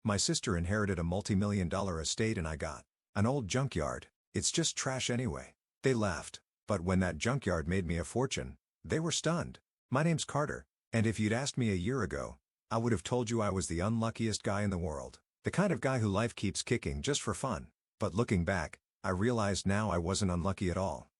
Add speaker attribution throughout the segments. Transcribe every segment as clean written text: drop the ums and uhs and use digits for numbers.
Speaker 1: My sister inherited a multi-million-dollar estate and I got an old junkyard. It's just trash anyway. They laughed. But when that junkyard made me a fortune, they were stunned. My name's Carter, and if you'd asked me a year ago, I would have told you I was the unluckiest guy in the world. The kind of guy who life keeps kicking just for fun. But looking back, I realized now I wasn't unlucky at all.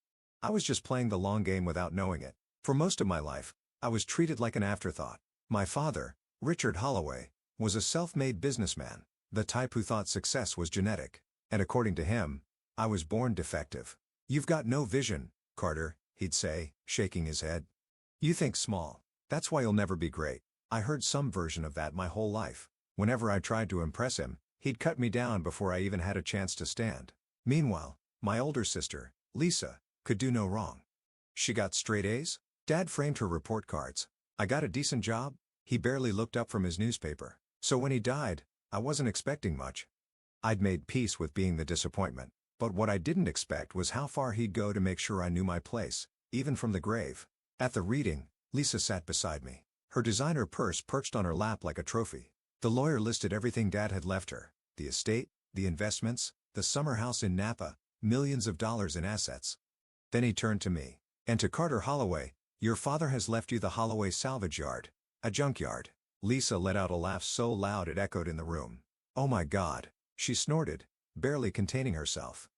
Speaker 1: I was just playing the long game without knowing it. For most of my life, I was treated like an afterthought. My father, Richard Holloway, was a self-made businessman, the type who thought success was genetic. And according to him, I was born defective. "You've got no vision, Carter," he'd say, shaking his head. "You think small. That's why you'll never be great." I heard some version of that my whole life. Whenever I tried to impress him, he'd cut me down before I even had a chance to stand. Meanwhile, my older sister, Lisa, could do no wrong. She got straight A's. Dad framed her report cards. I got a decent job. He barely looked up from his newspaper. So when he died, I wasn't expecting much. I'd made peace with being the disappointment. But what I didn't expect was how far he'd go to make sure I knew my place, even from the grave. At the reading, Lisa sat beside me. Her designer purse perched on her lap like a trophy. The lawyer listed everything Dad had left her: the estate, the investments, the summer house in Napa, millions of dollars in assets. Then he turned to me. "And to Carter Holloway, your father has left you the Holloway salvage yard, a junkyard." Lisa let out a laugh so loud it echoed in the room. "Oh my God," she snorted, barely containing herself.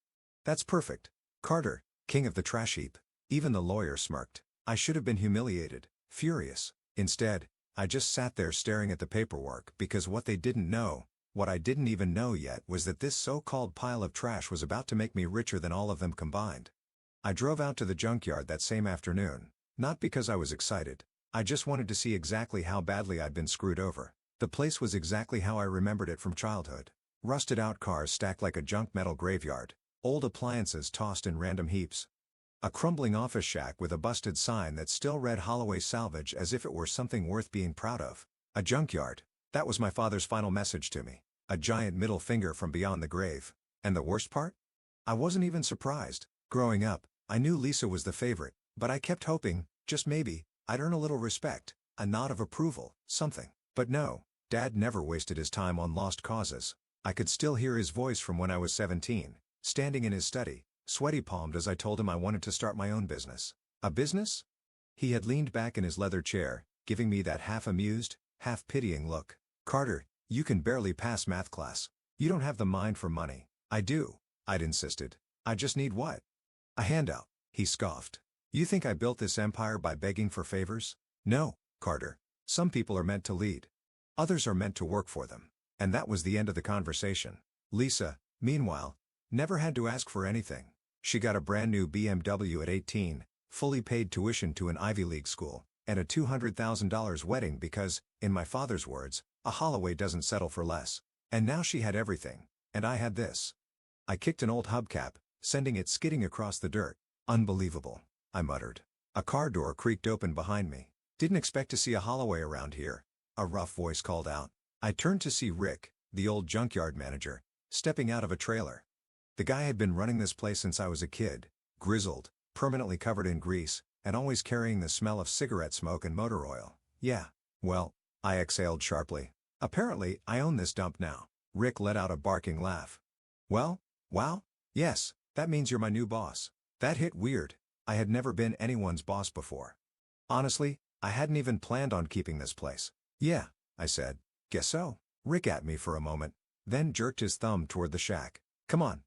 Speaker 1: "That's perfect. Carter, king of the trash heap." Even the lawyer smirked. I should have been humiliated, furious. Instead, I just sat there staring at the paperwork because what they didn't know, what I didn't even know yet, was that this so-called pile of trash was about to make me richer than all of them combined. I drove out to the junkyard that same afternoon, not because I was excited. I just wanted to see exactly how badly I'd been screwed over. The place was exactly how I remembered it from childhood. Rusted-out cars stacked like a junk metal graveyard, old appliances tossed in random heaps. A crumbling office shack with a busted sign that still read Holloway Salvage as if it were something worth being proud of. A junkyard. That was my father's final message to me. A giant middle finger from beyond the grave. And the worst part? I wasn't even surprised. Growing up, I knew Lisa was the favorite, but I kept hoping, just maybe, I'd earn a little respect, a nod of approval, something. But no, Dad never wasted his time on lost causes. I could still hear his voice from when I was 17, standing in his study, sweaty-palmed as I told him I wanted to start my own business. A business? He had leaned back in his leather chair, giving me that half-amused, half-pitying look. "Carter, you can barely pass math class. You don't have the mind for money." "I do," I'd insisted. "I just need what?" "A handout," he scoffed. "You think I built this empire by begging for favors? No, Carter. Some people are meant to lead. Others are meant to work for them." And that was the end of the conversation. Lisa, meanwhile, never had to ask for anything. She got a brand new BMW at 18, fully paid tuition to an Ivy League school, and a $200,000 wedding because, in my father's words, a Holloway doesn't settle for less. And now she had everything, and I had this. I kicked an old hubcap, sending it skidding across the dirt. "Unbelievable," I muttered. A car door creaked open behind me. "Didn't expect to see a Holloway around here," a rough voice called out. I turned to see Rick, the old junkyard manager, stepping out of a trailer. The guy had been running this place since I was a kid, grizzled, permanently covered in grease, and always carrying the smell of cigarette smoke and motor oil. "Yeah, well," I exhaled sharply. "Apparently, I own this dump now." Rick let out a barking laugh. "Well, wow, yes, that means you're my new boss." That hit weird. I had never been anyone's boss before. Honestly, I hadn't even planned on keeping this place. "Yeah," I said. "Guess so." Rick at me for a moment, then jerked his thumb toward the shack. "Come on.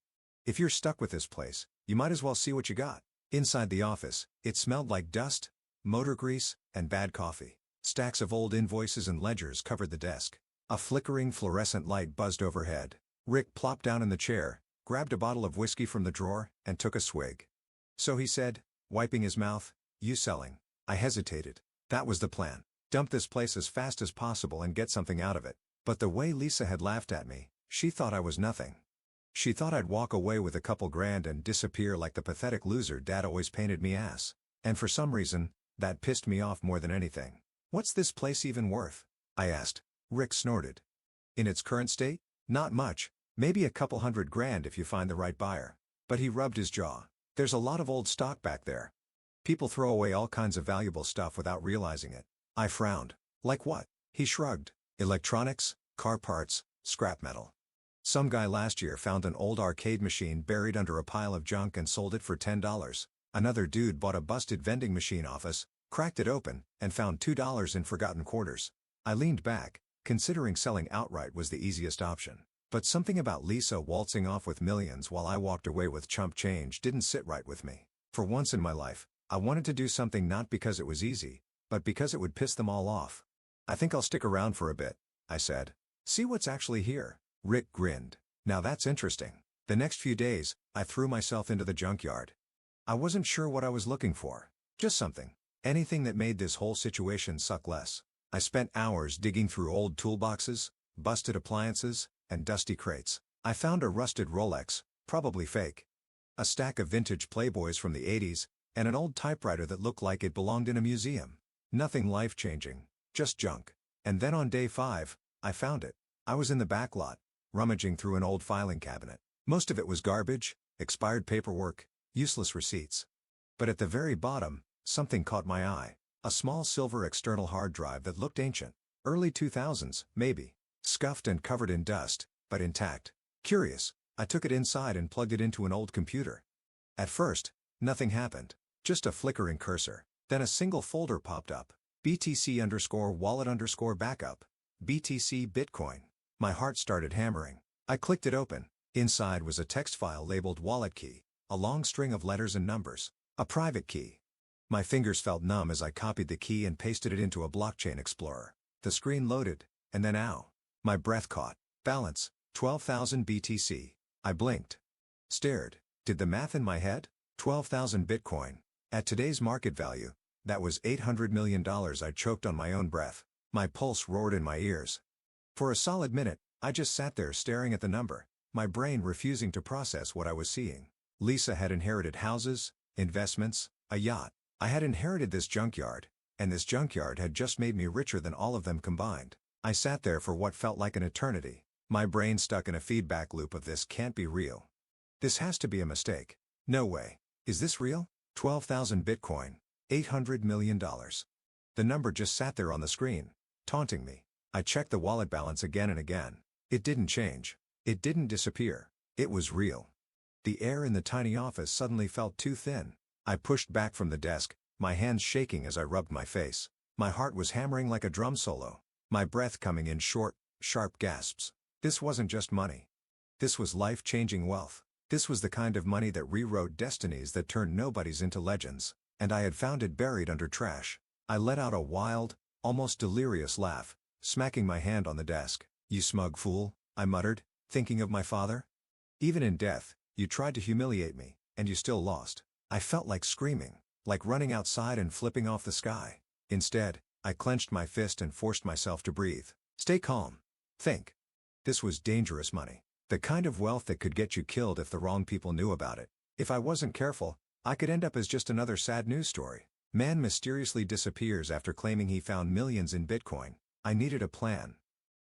Speaker 1: If you're stuck with this place, you might as well see what you got." Inside the office, it smelled like dust, motor grease, and bad coffee. Stacks of old invoices and ledgers covered the desk. A flickering fluorescent light buzzed overhead. Rick plopped down in the chair, grabbed a bottle of whiskey from the drawer, and took a swig. "So," he said, wiping his mouth, "you selling?" I hesitated. That was the plan. Dump this place as fast as possible and get something out of it. But the way Lisa had laughed at me, she thought I was nothing. She thought I'd walk away with a couple grand and disappear like the pathetic loser Dad always painted me as. And for some reason, that pissed me off more than anything. "What's this place even worth?" I asked. Rick snorted. "In its current state? Not much, maybe a couple $100,000 if you find the right buyer." But he rubbed his jaw. "There's a lot of old stock back there. People throw away all kinds of valuable stuff without realizing it." I frowned. "Like what?" He shrugged. "Electronics, car parts, scrap metal. Some guy last year found an old arcade machine buried under a pile of junk and sold it for $10. Another dude bought a busted vending machine office, cracked it open, and found $2 in forgotten quarters. I leaned back, considering selling outright was the easiest option. But something about Lisa waltzing off with millions while I walked away with chump change didn't sit right with me. For once in my life, I wanted to do something not because it was easy, but because it would piss them all off. "I think I'll stick around for a bit," I said. "See what's actually here." Rick grinned. "Now that's interesting." The next few days, I threw myself into the junkyard. I wasn't sure what I was looking for. Just something. Anything that made this whole situation suck less. I spent hours digging through old toolboxes, busted appliances, and dusty crates. I found a rusted Rolex, probably fake. A stack of vintage Playboys from the 80s, and an old typewriter that looked like it belonged in a museum. Nothing life-changing, just junk. And then on day 5, I found it. I was in the back lot, rummaging through an old filing cabinet. Most of it was garbage, expired paperwork, useless receipts. But at the very bottom, something caught my eye. A small silver external hard drive that looked ancient. Early 2000s, maybe. Scuffed and covered in dust, but intact. Curious, I took it inside and plugged it into an old computer. At first, nothing happened. Just a flickering cursor. Then a single folder popped up. BTC_wallet_backup. BTC Bitcoin. My heart started hammering. I clicked it open. Inside was a text file labeled wallet key, a long string of letters and numbers. A private key. My fingers felt numb as I copied the key and pasted it into a blockchain explorer. The screen loaded, and then ow. My breath caught. Balance, 12,000 BTC. I blinked. Stared. Did the math in my head? 12,000 Bitcoin. At today's market value, that was $800 million. I choked on my own breath. My pulse roared in my ears. For a solid minute, I just sat there staring at the number, my brain refusing to process what I was seeing. Lisa had inherited houses, investments, a yacht. I had inherited this junkyard, and this junkyard had just made me richer than all of them combined. I sat there for what felt like an eternity, my brain stuck in a feedback loop of "this can't be real. This has to be a mistake. No way. Is this real? 12,000 Bitcoin. $800 million. The number just sat there on the screen, taunting me. I checked the wallet balance again and again. It didn't change. It didn't disappear. It was real. The air in the tiny office suddenly felt too thin. I pushed back from the desk, my hands shaking as I rubbed my face. My heart was hammering like a drum solo. My breath coming in short, sharp gasps. This wasn't just money. This was life-changing wealth. This was the kind of money that rewrote destinies, that turned nobodies into legends. And I had found it buried under trash. I let out a wild, almost delirious laugh, smacking my hand on the desk. "You smug fool," I muttered, thinking of my father. "Even in death, you tried to humiliate me, and you still lost." I felt like screaming, like running outside and flipping off the sky. Instead, I clenched my fist and forced myself to breathe. Stay calm. Think. This was dangerous money. The kind of wealth that could get you killed if the wrong people knew about it. If I wasn't careful, I could end up as just another sad news story. Man mysteriously disappears after claiming he found millions in Bitcoin. I needed a plan.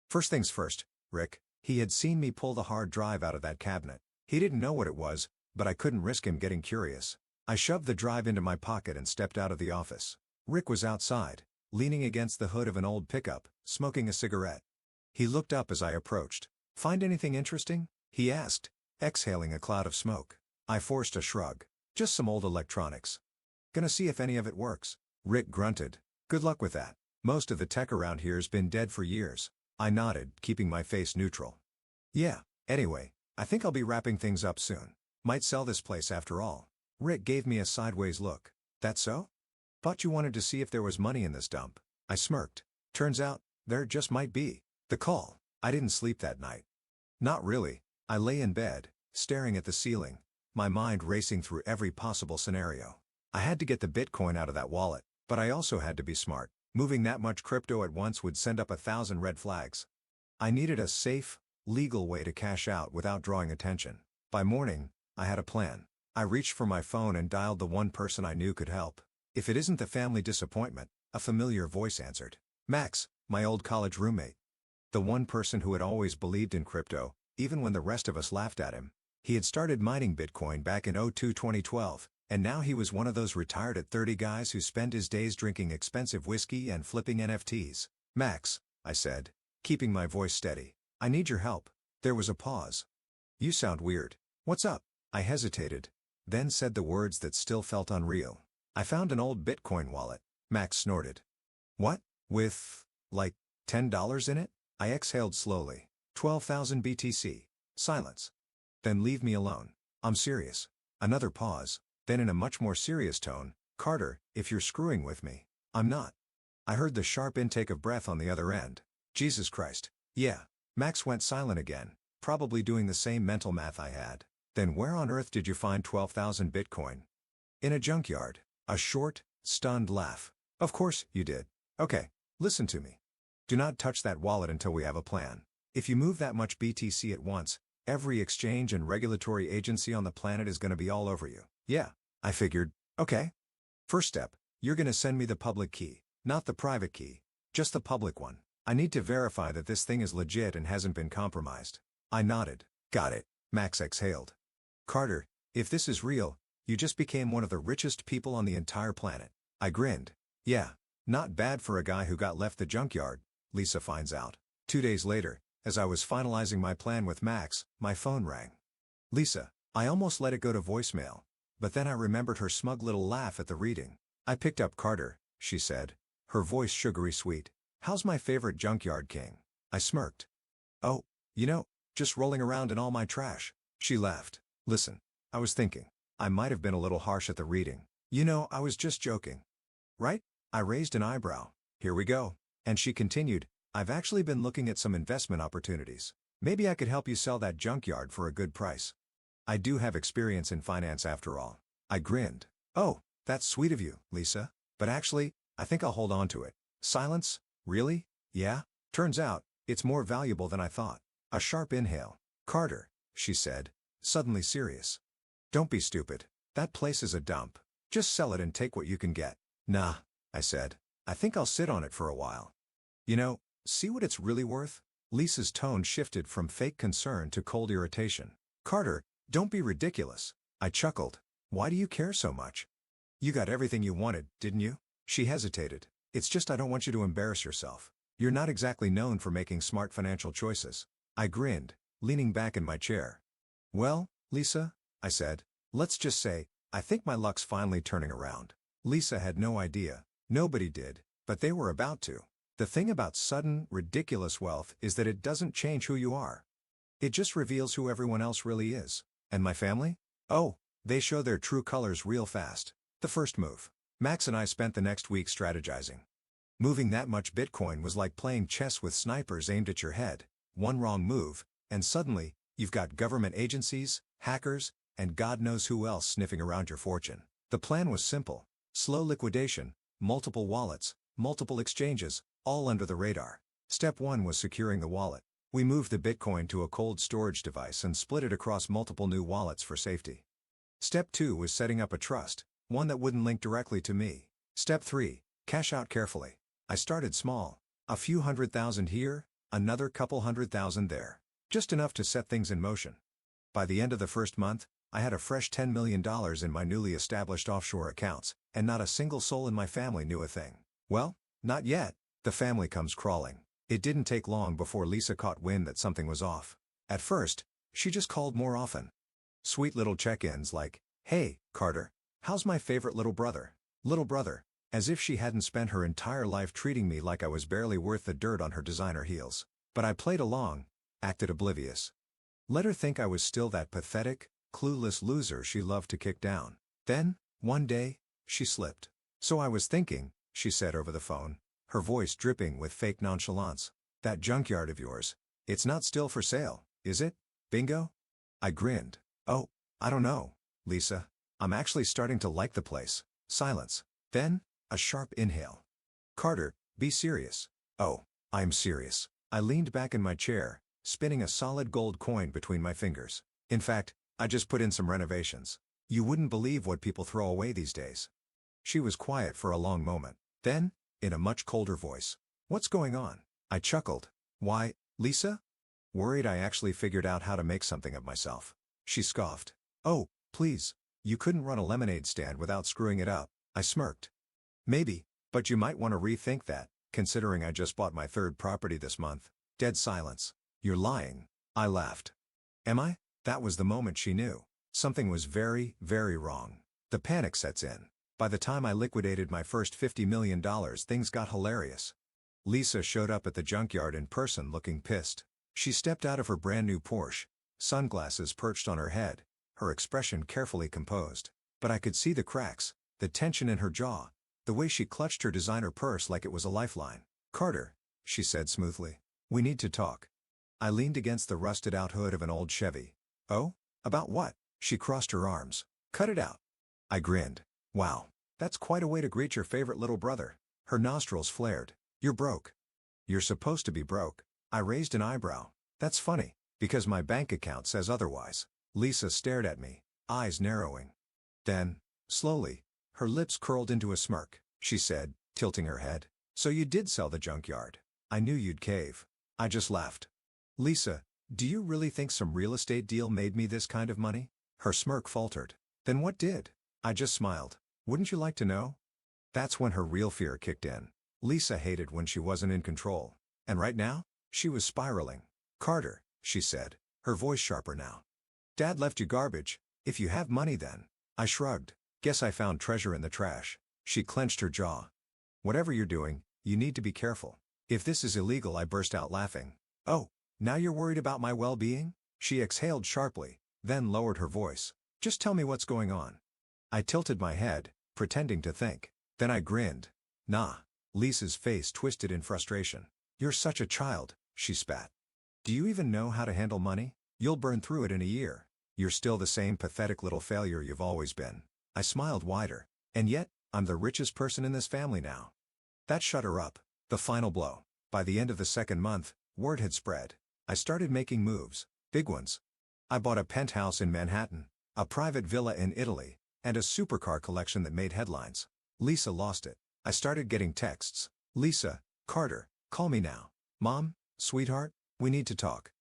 Speaker 1: First things first, Rick. He had seen me pull the hard drive out of that cabinet. He didn't know what it was, but I couldn't risk him getting curious. I shoved the drive into my pocket and stepped out of the office. Rick was outside, leaning against the hood of an old pickup, smoking a cigarette. He looked up as I approached. "Find anything interesting?" he asked, exhaling a cloud of smoke. I forced a shrug. "Just some old electronics. Gonna see if any of it works." Rick grunted. "Good luck with that. Most of the tech around here's been dead for years." I nodded, keeping my face neutral. "Yeah, anyway, I think I'll be wrapping things up soon. Might sell this place after all." Rick gave me a sideways look. "That so? Thought you wanted to see if there was money in this dump." I smirked. "Turns out, there just might be." The call. I didn't sleep that night. Not really. I lay in bed, staring at the ceiling, my mind racing through every possible scenario. I had to get the Bitcoin out of that wallet, but I also had to be smart. Moving that much crypto at once would send up 1,000 red flags. I needed a safe, legal way to cash out without drawing attention. By morning, I had a plan. I reached for my phone and dialed the one person I knew could help. "If it isn't the family disappointment," a familiar voice answered. "Max, my old college roommate." The one person who had always believed in crypto, even when the rest of us laughed at him. He had started mining Bitcoin back in 2012, and now he was one of those retired at 30 guys who spend his days drinking expensive whiskey and flipping NFTs. "Max," I said, keeping my voice steady, I need your help. There was a pause. You sound weird. What's up? I hesitated, then said the words that still felt unreal. I found an old Bitcoin wallet. Max snorted. What? With, like, $10 in it? I exhaled slowly. 12,000 BTC. Silence. Then leave me alone. I'm serious. Another pause. Then in a much more serious tone, Carter, if you're screwing with me, I'm not. I heard the sharp intake of breath on the other end. Jesus Christ. Yeah. Max went silent again, probably doing the same mental math I had. Then where on earth did you find 12,000 Bitcoin? In a junkyard. A short, stunned laugh. Of course, you did. Okay, listen to me. Do not touch that wallet until we have a plan. If you move that much BTC at once, every exchange and regulatory agency on the planet is going to be all over you. Yeah, I figured. Okay. First step, you're going to send me the public key, not the private key, just the public one. I need to verify that this thing is legit and hasn't been compromised. I nodded. Got it. Max exhaled. Carter, if this is real, you just became one of the richest people on the entire planet. I grinned. Yeah, not bad for a guy who got left the junkyard, Lisa finds out. 2 days later, as I was finalizing my plan with Max, my phone rang. Lisa, I almost let it go to voicemail, but then I remembered her smug little laugh at the reading. I picked up Carter, she said, her voice sugary sweet. How's my favorite junkyard king? I smirked. Oh, just rolling around in all my trash. She laughed. Listen, I was thinking, I might have been a little harsh at the reading. I was just joking. Right? I raised an eyebrow. Here we go. And she continued, I've actually been looking at some investment opportunities. Maybe I could help you sell that junkyard for a good price. I do have experience in finance after all. I grinned. Oh, that's sweet of you, Lisa. But actually, I think I'll hold on to it. Silence? Really? Yeah? Turns out, it's more valuable than I thought. A sharp inhale. Carter, she said, suddenly serious. Don't be stupid. That place is a dump. Just sell it and take what you can get. Nah, I said. I think I'll sit on it for a while. See what it's really worth? Lisa's tone shifted from fake concern to cold irritation. Carter, don't be ridiculous. I chuckled. Why do you care so much? You got everything you wanted, didn't you? She hesitated. It's just I don't want you to embarrass yourself. You're not exactly known for making smart financial choices. I grinned, leaning back in my chair. Well, Lisa, I said, let's just say, I think my luck's finally turning around. Lisa had no idea. Nobody did, but they were about to. The thing about sudden, ridiculous wealth is that it doesn't change who you are. It just reveals who everyone else really is. And my family? Oh, they show their true colors real fast. The first move. Max and I spent the next week strategizing. Moving that much Bitcoin was like playing chess with snipers aimed at your head. One wrong move, and suddenly, you've got government agencies, hackers, and God knows who else sniffing around your fortune. The plan was simple. Slow liquidation, multiple wallets, multiple exchanges, all under the radar. Step 1 was securing the wallet. We moved the Bitcoin to a cold storage device and split it across multiple new wallets for safety. Step 2 was setting up a trust, one that wouldn't link directly to me. Step 3, cash out carefully. I started small. A few $100,000 here, another couple $100,000 there. Just enough to set things in motion. By the end of the first month, I had a fresh $10 million in my newly established offshore accounts, and not a single soul in my family knew a thing. Well, not yet. The family comes crawling. It didn't take long before Lisa caught wind that something was off. At first, she just called more often. Sweet little check-ins like, hey, Carter, how's my favorite little brother? Little brother, as if she hadn't spent her entire life treating me like I was barely worth the dirt on her designer heels. But I played along, acted oblivious. Let her think I was still that pathetic, clueless loser she loved to kick down. Then, one day, she slipped. So I was thinking, she said over the phone, her voice dripping with fake nonchalance. That junkyard of yours, it's not still for sale, is it? Bingo? I grinned. Oh, I don't know, Lisa. I'm actually starting to like the place. Silence. Then, a sharp inhale. Carter, be serious. Oh, I'm serious. I leaned back in my chair, spinning a solid gold coin between my fingers. In fact, I just put in some renovations. You wouldn't believe what people throw away these days. She was quiet for a long moment. Then, in a much colder voice, what's going on? I chuckled. Why, Lisa? Worried I actually figured out how to make something of myself. She scoffed. Oh, please. You couldn't run a lemonade stand without screwing it up. I smirked. Maybe, but you might want to rethink that, considering I just bought my third property this month. Dead silence. You're lying. I laughed. Am I? That was the moment she knew. Something was very, very wrong. The panic sets in. By the time I liquidated my first $50 million, things got hilarious. Lisa showed up at the junkyard in person looking pissed. She stepped out of her brand new Porsche, sunglasses perched on her head, her expression carefully composed. But I could see the cracks, the tension in her jaw, the way she clutched her designer purse like it was a lifeline. Carter, she said smoothly, we need to talk. I leaned against the rusted-out hood of an old Chevy. Oh? About what? She crossed her arms. Cut it out. I grinned. Wow, that's quite a way to greet your favorite little brother. Her nostrils flared. You're broke. You're supposed to be broke. I raised an eyebrow. That's funny, because my bank account says otherwise. Lisa stared at me, eyes narrowing. Then, slowly, her lips curled into a smirk, she said, tilting her head. So you did sell the junkyard. I knew you'd cave. I just laughed. Lisa, do you really think some real estate deal made me this kind of money? Her smirk faltered. Then what did? I just smiled. Wouldn't you like to know? That's when her real fear kicked in. Lisa hated when she wasn't in control. And right now, she was spiraling. Carter, she said, her voice sharper now. Dad left you garbage. If you have money then. I shrugged. Guess I found treasure in the trash. She clenched her jaw. Whatever you're doing, you need to be careful. If this is illegal, I burst out laughing. Oh, now you're worried about my well-being? She exhaled sharply, then lowered her voice. Just tell me what's going on. I tilted my head, pretending to think. Then I grinned. Nah. Lisa's face twisted in frustration. You're such a child, she spat. Do you even know how to handle money? You'll burn through it in a year. You're still the same pathetic little failure you've always been. I smiled wider. And yet, I'm the richest person in this family now. That shut her up. The final blow. By the end of the second month, word had spread. I started making moves. Big ones. I bought a penthouse in Manhattan, a private villa in Italy, and a supercar collection that made headlines. Lisa lost it. I started getting texts. Lisa, Carter, call me now. Mom, sweetheart, we need to talk.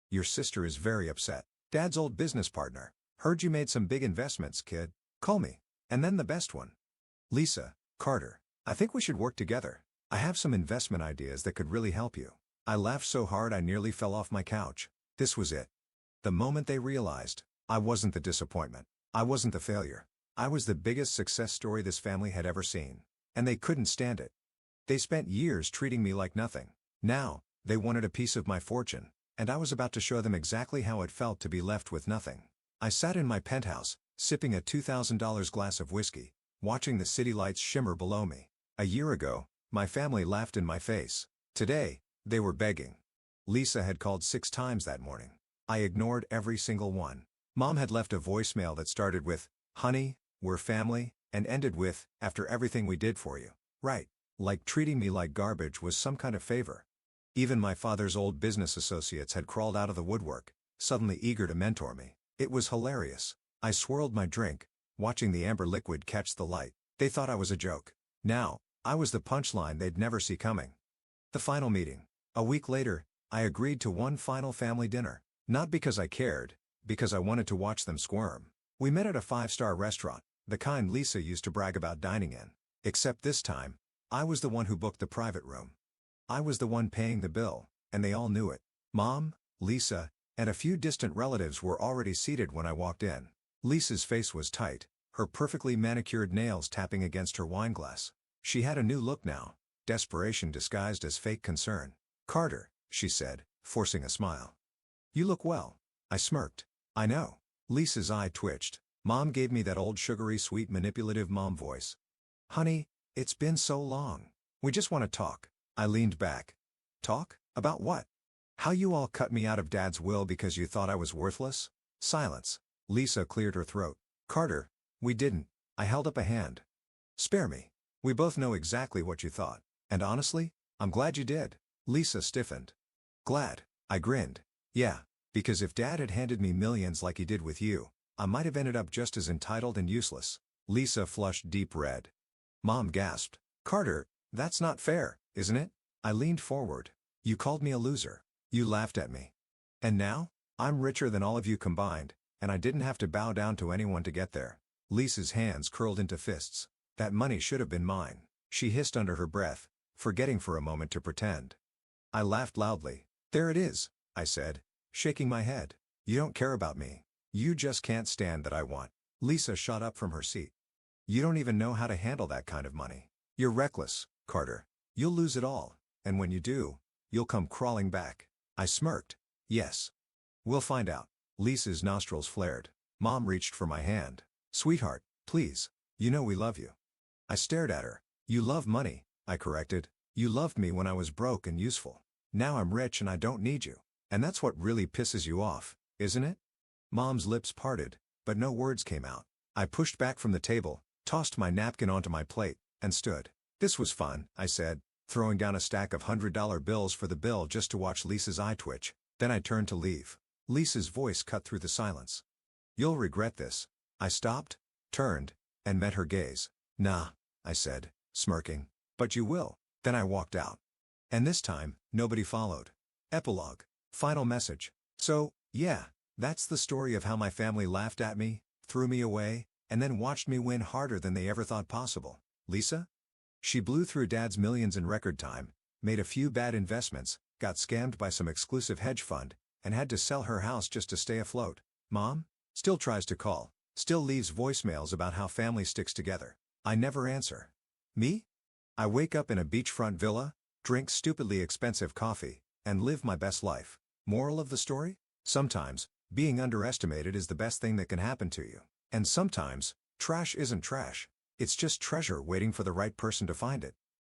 Speaker 1: Your sister is very upset. Dad's old business partner. Heard you made some big investments, kid. Call me. And then the best one. Lisa, Carter, I think we should work together. I have some investment ideas that could really help you. I laughed so hard I nearly fell off my couch. This was it. The moment they realized, I wasn't the disappointment. I wasn't the failure. I was the biggest success story this family had ever seen. And they couldn't stand it. They spent years treating me like nothing. Now, they wanted a piece of my fortune, and I was about to show them exactly how it felt to be left with nothing. I sat in my penthouse, sipping a $2,000 glass of whiskey, watching the city lights shimmer below me. A year ago, my family laughed in my face. Today, they were begging. Lisa had called 6 times that morning. I ignored every single one. Mom had left a voicemail that started with, "Honey, we're family," and ended with, "After everything we did for you." Right. Like treating me like garbage was some kind of favor. Even my father's old business associates had crawled out of the woodwork, suddenly eager to mentor me. It was hilarious. I swirled my drink, watching the amber liquid catch the light. They thought I was a joke. Now, I was the punchline they'd never see coming. The final meeting. A week later, I agreed to one final family dinner. Not because I cared, because I wanted to watch them squirm. We met at a 5-star restaurant, the kind Lisa used to brag about dining in. Except this time, I was the one who booked the private room. I was the one paying the bill, and they all knew it. Mom, Lisa, and a few distant relatives were already seated when I walked in. Lisa's face was tight, her perfectly manicured nails tapping against her wineglass. She had a new look now, desperation disguised as fake concern. Carter, she said, forcing a smile. You look well. I smirked. I know. Lisa's eye twitched. Mom gave me that old sugary sweet manipulative mom voice. Honey, it's been so long. We just want to talk. I leaned back. Talk? About what? How you all cut me out of Dad's will because you thought I was worthless? Silence. Lisa cleared her throat. Carter, we didn't. I held up a hand. Spare me. We both know exactly what you thought. And honestly, I'm glad you did. Lisa stiffened. Glad. I grinned. Yeah, because if Dad had handed me millions like he did with you, I might have ended up just as entitled and useless. Lisa flushed deep red. Mom gasped. Carter, that's not fair, isn't it? I leaned forward. You called me a loser. You laughed at me. And now, I'm richer than all of you combined, and I didn't have to bow down to anyone to get there. Lisa's hands curled into fists. That money should have been mine. She hissed under her breath, forgetting for a moment to pretend. I laughed loudly. There it is. I said, shaking my head. You don't care about me. You just can't stand that I want. Lisa shot up from her seat. You don't even know how to handle that kind of money. You're reckless, Carter. You'll lose it all, and when you do, you'll come crawling back. I smirked. Yes. We'll find out. Lisa's nostrils flared. Mom reached for my hand. Sweetheart, please. You know we love you. I stared at her. You love money, I corrected. You loved me when I was broke and useful. Now I'm rich and I don't need you. And that's what really pisses you off, isn't it? Mom's lips parted, but no words came out. I pushed back from the table, tossed my napkin onto my plate, and stood. This was fun, I said, throwing down a stack of $100 bills for the bill just to watch Lisa's eye twitch. Then I turned to leave. Lisa's voice cut through the silence. You'll regret this. I stopped, turned, and met her gaze. Nah, I said, smirking. But you will. Then I walked out. And this time, nobody followed. Epilogue. Final message. So, yeah, that's the story of how my family laughed at me, threw me away, and then watched me win harder than they ever thought possible. Lisa? She blew through Dad's millions in record time, made a few bad investments, got scammed by some exclusive hedge fund, and had to sell her house just to stay afloat. Mom? Still tries to call, still leaves voicemails about how family sticks together. I never answer. Me? I wake up in a beachfront villa, drink stupidly expensive coffee, and live my best life. Moral of the story? Sometimes, being underestimated is the best thing that can happen to you. And sometimes, trash isn't trash. It's just treasure waiting for the right person to find it.